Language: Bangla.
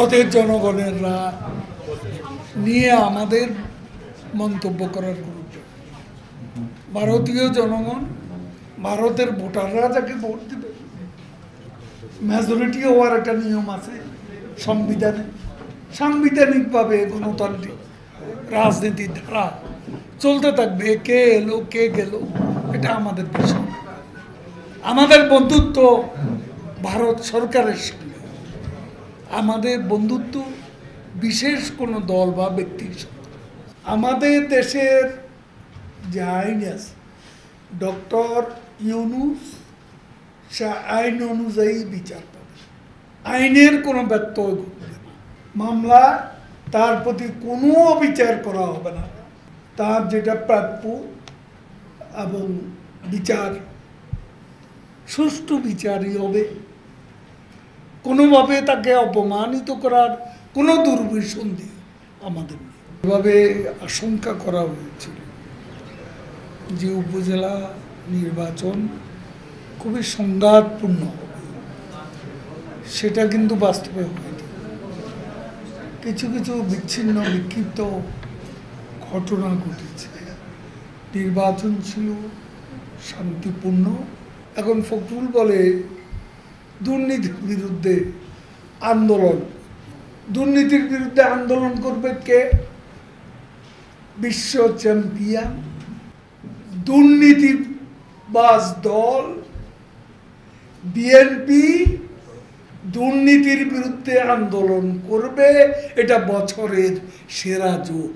ভারতের জনগণেররা নিয়ে আমাদের মন্তব্য করার গুরুত্ব। ভারতীয় জনগণ, ভারতের ভোটাররা যাকে ভোট দিবে, মেজরিটি হওয়ার একটা নিয়ম আছে সংবিধানে। সাংবিধানিকভাবে গণতান্ত্রিক রাজনীতির ধারা চলতে থাকবে। কে এলো কে গেল এটা আমাদের বিষয়। আমাদের বন্ধুত্ব ভারত সরকারের সঙ্গে, আমাদের বন্ধুত্ব বিশেষ কোনো দল বা ব্যক্তির সঙ্গে। আমাদের দেশের যে আইন আছে, ডক্টর ইউনূস সে আইন অনুযায়ী বিচার পাবে, আইনের কোনো ব্যত্যয় ঘটবে না। মামলা তার প্রতি কোনো অবিচার করা হবে না। তার যেটা প্রাপ্য এবং বিচার সুষ্ঠু বিচারই হবে। কোনোভাবে তাকে অপমানিত করার কোনো দুর্বিসন্ধি আমাদের নেই। এভাবে আশঙ্কা করা হয়েছিল যে উপজেলা নির্বাচন খুবই সংঘাতপূর্ণ হবে, সেটা কিন্তু বাস্তবে হয়নি। কিছু কিছু বিচ্ছিন্ন বিক্ষিপ্ত ঘটনা ঘটেছে। নির্বাচন ছিল শান্তিপূর্ণ। এখন ফখরুল বলে দুর্নীতির বিরুদ্ধে আন্দোলন। দুর্নীতির বিরুদ্ধে আন্দোলন করবে কে? বিশ্ব চ্যাম্পিয়ন দুর্নীতিবাজ দল বিএনপি দুর্নীতির বিরুদ্ধে আন্দোলন করবে। এটা বছরের সেরা যোগ।